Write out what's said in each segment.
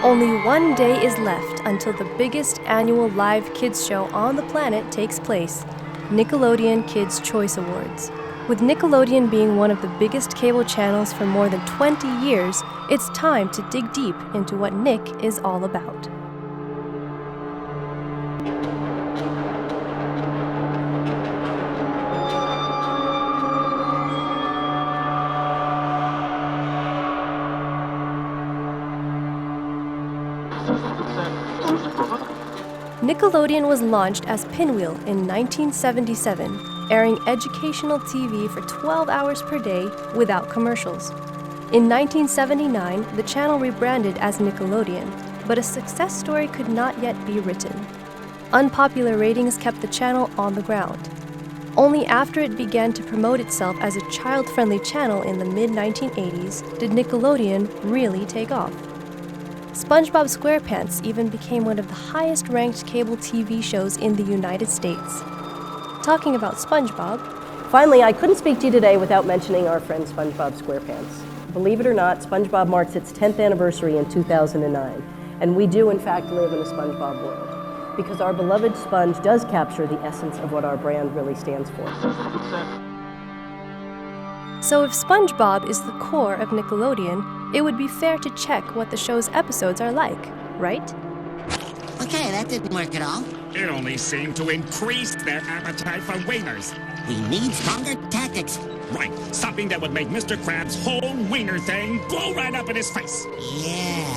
Only one day is left until the biggest annual live kids show on the planet takes place, Nickelodeon Kids' Choice Awards. With Nickelodeon being one of the biggest cable channels for more than 20 years, it's time to dig deep into what Nick is all about. Nickelodeon was launched as Pinwheel in 1977, airing educational TV for 12 hours per day without commercials. In 1979, the channel rebranded as Nickelodeon, but a success story could not yet be written. Unpopular ratings kept the channel on the ground. Only after it began to promote itself as a child-friendly channel in the mid-1980s did Nickelodeon really take off. Spongebob Squarepants even became one of the highest-ranked cable TV shows in the United States. Talking about SpongeBob... Finally, I couldn't speak to you today without mentioning our friend SpongeBob Squarepants. Believe it or not, SpongeBob marks its 10th anniversary in 2009, and we do in fact live in a SpongeBob world, because our beloved Sponge does capture the essence of what our brand really stands for. So if SpongeBob is the core of Nickelodeon, it would be fair to check what the show's episodes are like, right? Okay, that didn't work at all. It only seemed to increase their appetite for wieners. We need stronger tactics. Right, something that would make Mr. Krabs' whole wiener thing blow right up in his face. Yeah,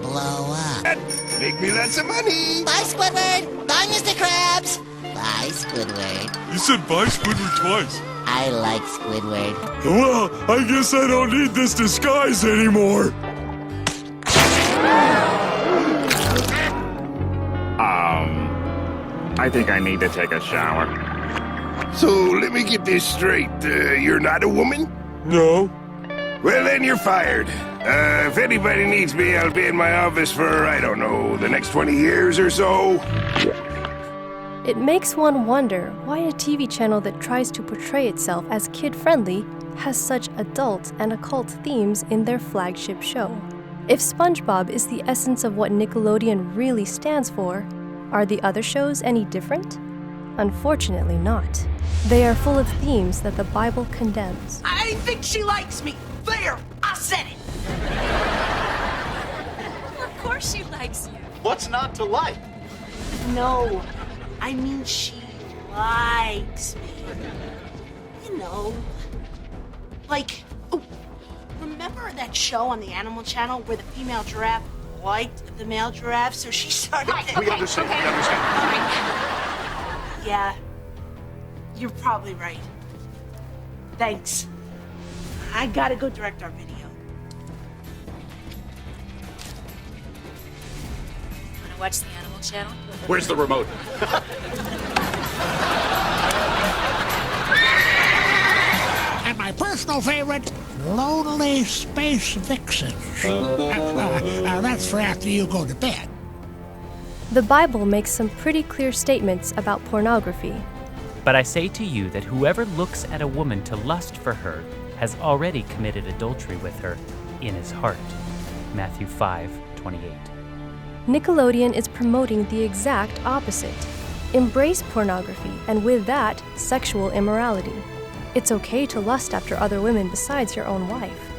blow up. Make me lots of money. Bye, Squidward. Bye, Mr. Krabs. Bye, Squidward. You said bye, Squidward, twice. I like Squidward. Well, I guess I don't need this disguise anymore. I think I need to take a shower. So, let me get this straight. You're not a woman? No. Well, then you're fired. If anybody needs me, I'll be in my office for, I don't know, the next 20 years or so. It makes one wonder why a TV channel that tries to portray itself as kid-friendly has such adult and occult themes in their flagship show. If SpongeBob is the essence of what Nickelodeon really stands for, are the other shows any different? Unfortunately not. They are full of themes that the Bible condemns. I think she likes me. There, I said it. Of course she likes you. What's not to like? No, I mean she likes me. You know, like, oh, remember that show on the Animal Channel where the female giraffe liked the male giraffe, so she started... We understand, we understand. All right. Yeah, you're probably right. Thanks. I gotta go direct our video. Wanna watch the Animal Channel? Where's the remote? And my personal favorite, Lonely Space Vixen. That's for after you go to bed. The Bible makes some pretty clear statements about pornography. But I say to you that whoever looks at a woman to lust for her has already committed adultery with her in his heart. Matthew 5:28. Nickelodeon is promoting the exact opposite. Embrace pornography, and with that, sexual immorality. It's okay to lust after other women besides your own wife.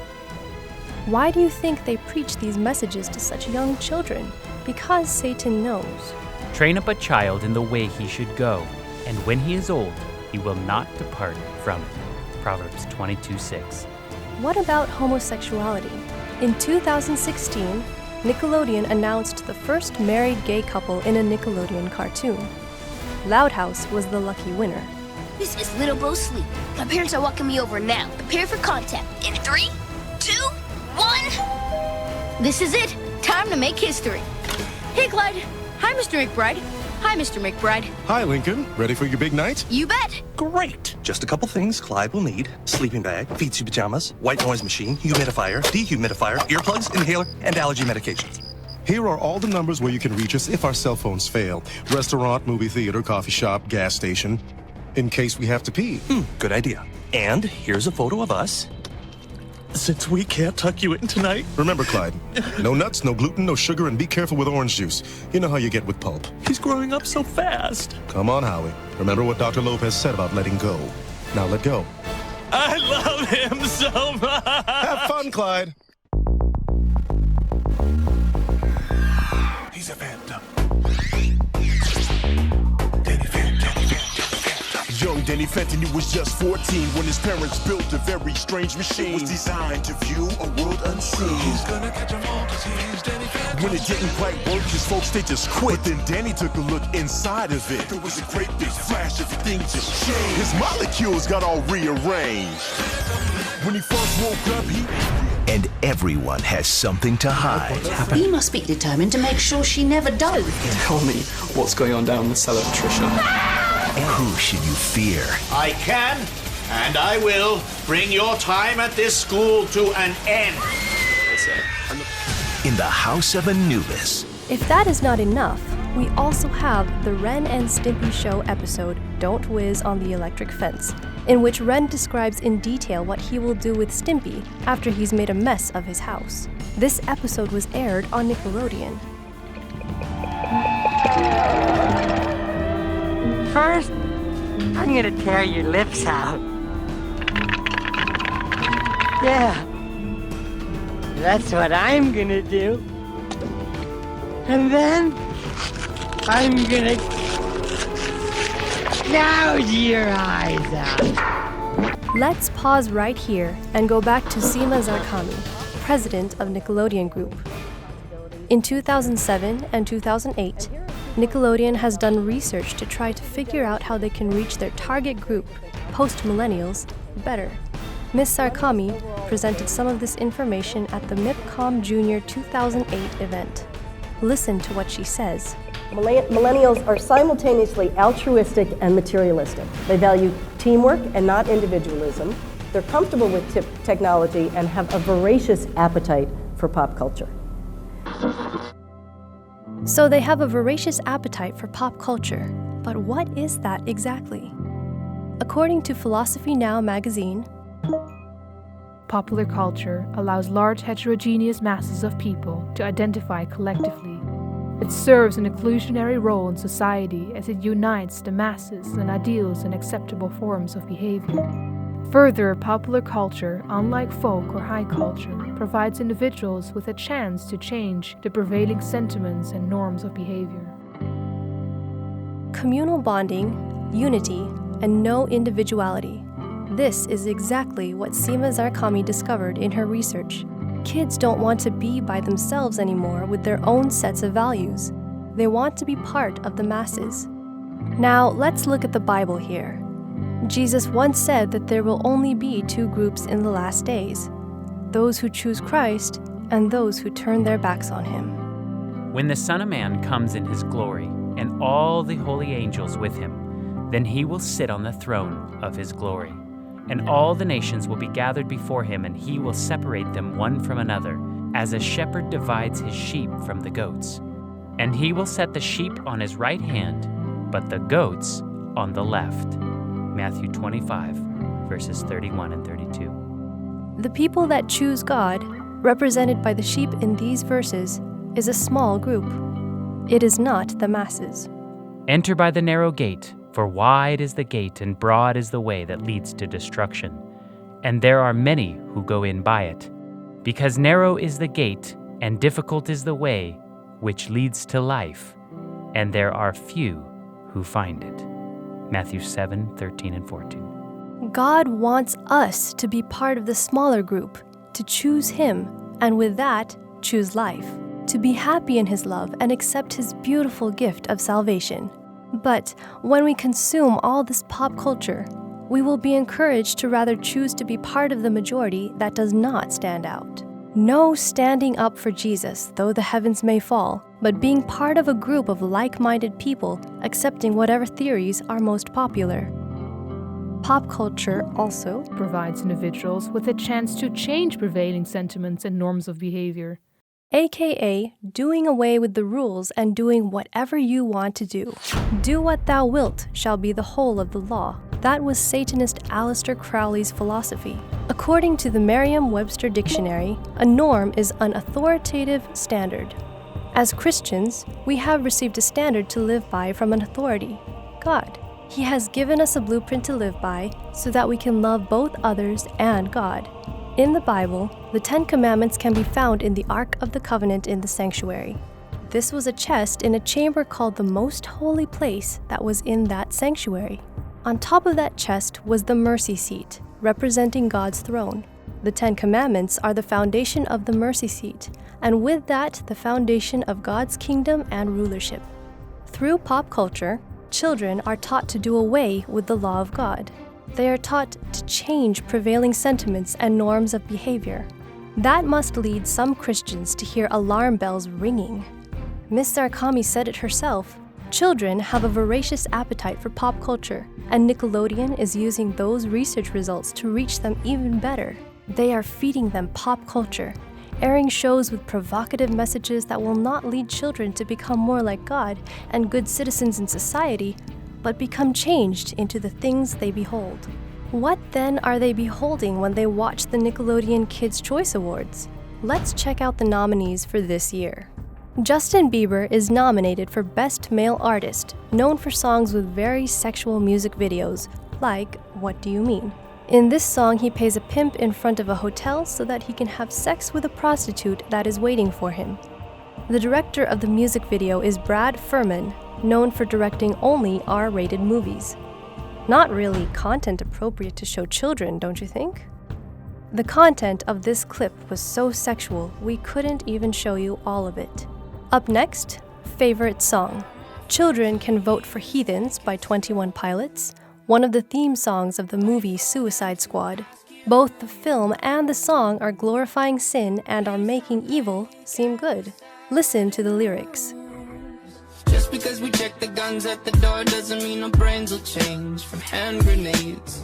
Why do you think they preach these messages to such young children? Because Satan knows. Train up a child in the way he should go, and when he is old, he will not depart from it. Proverbs 22:6. What about homosexuality? In 2016, Nickelodeon announced the first married gay couple in a Nickelodeon cartoon. Loud House was the lucky winner. This is Little Bo Sleep. My parents are walking me over now. Prepare for contact. In 3, 2, 1. This is it. Time to make history. Hey, Clyde. Hi, Mr. McBride. Hi, Mr. McBride. Hi, Lincoln. Ready for your big night? You bet. Great. Just a couple things Clyde will need. Sleeping bag, feet suit pajamas, white noise machine, humidifier, dehumidifier, earplugs, inhaler, and allergy medications. Here are all the numbers where you can reach us if our cell phones fail. Restaurant, movie theater, coffee shop, gas station. In case we have to pee. Good idea. And here's a photo of us. Since we can't tuck you in tonight. Remember, Clyde, no nuts, no gluten, no sugar, and be careful with orange juice. You know how you get with pulp. He's growing up so fast. Come on, Howie. Remember what Dr. Lopez said about letting go. Now let go. I love him so much. Have fun, Clyde. He's a phantom. Young Danny Fenton, he was just 14 when his parents built a very strange machine. It was designed to view a world unseen. He's gonna catch 'em all 'cause he's Danny Fenton. When it didn't quite work, his folks, they just quit. But then Danny took a look inside of it. There was a great big flash, everything just changed. His molecules got all rearranged. When he first woke up, And everyone has something to hide. We must be determined to make sure she never does. Tell me what's going on down the cellar, Patricia. Who should you fear? I can, and I will, bring your time at this school to an end. In the House of Anubis. If that is not enough, we also have the Ren and Stimpy Show episode, Don't Whiz on the Electric Fence, in which Ren describes in detail what he will do with Stimpy after he's made a mess of his house. This episode was aired on Nickelodeon. First, I'm gonna tear your lips out. Yeah, that's what I'm gonna do. And then, I'm gonna gouge your eyes out. Let's pause right here and go back to Seema Zarkami, president of Nickelodeon Group. In 2007 and 2008, Nickelodeon has done research to try to figure out how they can reach their target group, post-millennials, better. Ms. Zarkami presented some of this information at the MIPCOM Junior 2008 event. Listen to what she says. Millennials are simultaneously altruistic and materialistic. They value teamwork and not individualism. They're comfortable with technology and have a voracious appetite for pop culture. So they have a voracious appetite for pop culture, but what is that exactly? According to Philosophy Now magazine, popular culture allows large heterogeneous masses of people to identify collectively. It serves an inclusionary role in society as it unites the masses in ideals and acceptable forms of behavior. Further, popular culture, unlike folk or high culture, provides individuals with a chance to change the prevailing sentiments and norms of behavior. Communal bonding, unity, and no individuality. This is exactly what Seema Zarkami discovered in her research. Kids don't want to be by themselves anymore with their own sets of values. They want to be part of the masses. Now, let's look at the Bible here. Jesus once said that there will only be two groups in the last days, those who choose Christ and those who turn their backs on him. When the Son of Man comes in his glory, and all the holy angels with him, then he will sit on the throne of his glory. And all the nations will be gathered before him, and he will separate them one from another, as a shepherd divides his sheep from the goats. And he will set the sheep on his right hand, but the goats on the left. Matthew 25, verses 31 and 32. The people that choose God, represented by the sheep in these verses, is a small group. It is not the masses. Enter by the narrow gate, for wide is the gate and broad is the way that leads to destruction, and there are many who go in by it. Because narrow is the gate and difficult is the way which leads to life, and there are few who find it. Matthew 7, 13 and 14. God wants us to be part of the smaller group, to choose him, and with that, choose life, to be happy in his love and accept his beautiful gift of salvation. But when we consume all this pop culture, we will be encouraged to rather choose to be part of the majority that does not stand out. No standing up for Jesus, though the heavens may fall, but being part of a group of like-minded people accepting whatever theories are most popular. Pop culture also provides individuals with a chance to change prevailing sentiments and norms of behavior, aka doing away with the rules and doing whatever you want to do. Do what thou wilt shall be the whole of the law. That was Satanist Aleister Crowley's philosophy. According to the Merriam-Webster Dictionary, a norm is an authoritative standard. As Christians, we have received a standard to live by from an authority, God. He has given us a blueprint to live by so that we can love both others and God. In the Bible, the 10 Commandments can be found in the Ark of the Covenant in the sanctuary. This was a chest in a chamber called the Most Holy Place that was in that sanctuary. On top of that chest was the mercy seat, representing God's throne. The 10 Commandments are the foundation of the mercy seat, and with that, the foundation of God's kingdom and rulership. Through pop culture, children are taught to do away with the law of God. They are taught to change prevailing sentiments and norms of behavior. That must lead some Christians to hear alarm bells ringing. Miss Zarqami said it herself. Children have a voracious appetite for pop culture, and Nickelodeon is using those research results to reach them even better. They are feeding them pop culture, airing shows with provocative messages that will not lead children to become more like God and good citizens in society, but become changed into the things they behold. What then are they beholding when they watch the Nickelodeon Kids' Choice Awards? Let's check out the nominees for this year. Justin Bieber is nominated for Best Male Artist, known for songs with very sexual music videos, like What Do You Mean? In this song, he pays a pimp in front of a hotel so that he can have sex with a prostitute that is waiting for him. The director of the music video is Brad Furman, known for directing only R-rated movies. Not really content appropriate to show children, don't you think? The content of this clip was so sexual, we couldn't even show you all of it. Up next, favorite song. Children can vote for Heathens by 21 Pilots, one of the theme songs of the movie Suicide Squad. Both the film and the song are glorifying sin and are making evil seem good. Listen to the lyrics. Just because we check the guns at the door doesn't mean our brains will change from hand grenades.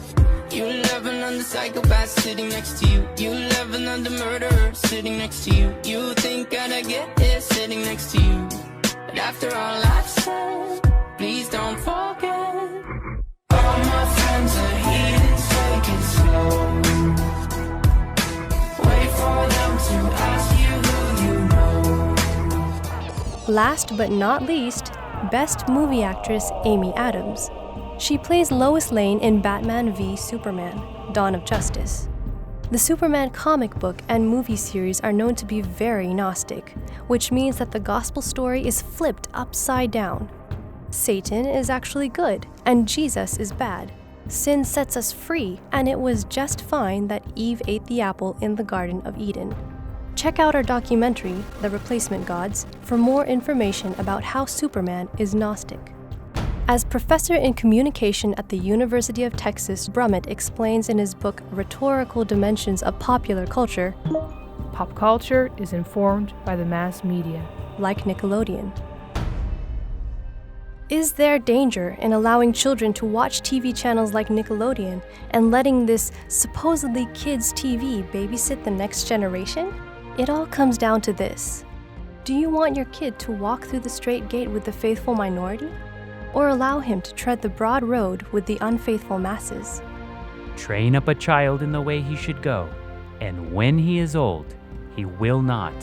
You love another psychopath sitting next to you. You love another murderer sitting next to you. You think I'd get it sitting next to you. But after all I've said, please don't forget. All my friends are heathens, take it slow. Wait for them to ask you who you know. Last but not least, Best Movie Actress Amy Adams. She plays Lois Lane in Batman v Superman: Dawn of Justice. The Superman comic book and movie series are known to be very Gnostic, which means that the gospel story is flipped upside down. Satan is actually good, and Jesus is bad. Sin sets us free, and it was just fine that Eve ate the apple in the Garden of Eden. Check out our documentary, The Replacement Gods, for more information about how Superman is Gnostic. As professor in communication at the University of Texas, Brummett explains in his book Rhetorical Dimensions of Popular Culture, pop culture is informed by the mass media, like Nickelodeon. Is there danger in allowing children to watch TV channels like Nickelodeon and letting this supposedly kids' TV babysit the next generation? It all comes down to this. Do you want your kid to walk through the straight gate with the faithful minority? Or allow him to tread the broad road with the unfaithful masses? Train up a child in the way he should go, and when he is old, he will not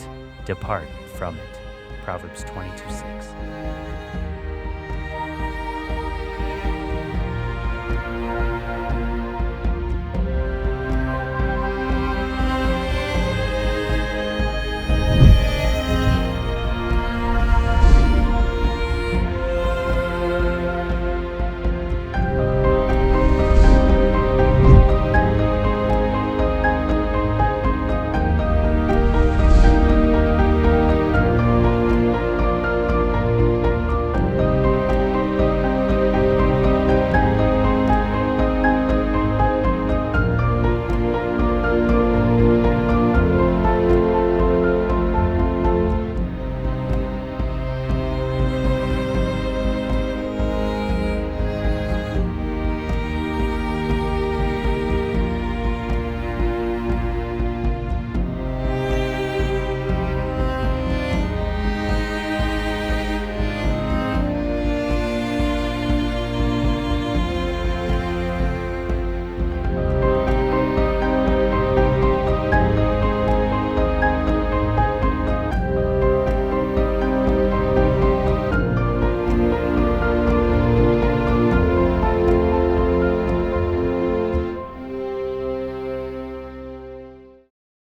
depart from it. Proverbs 22:6.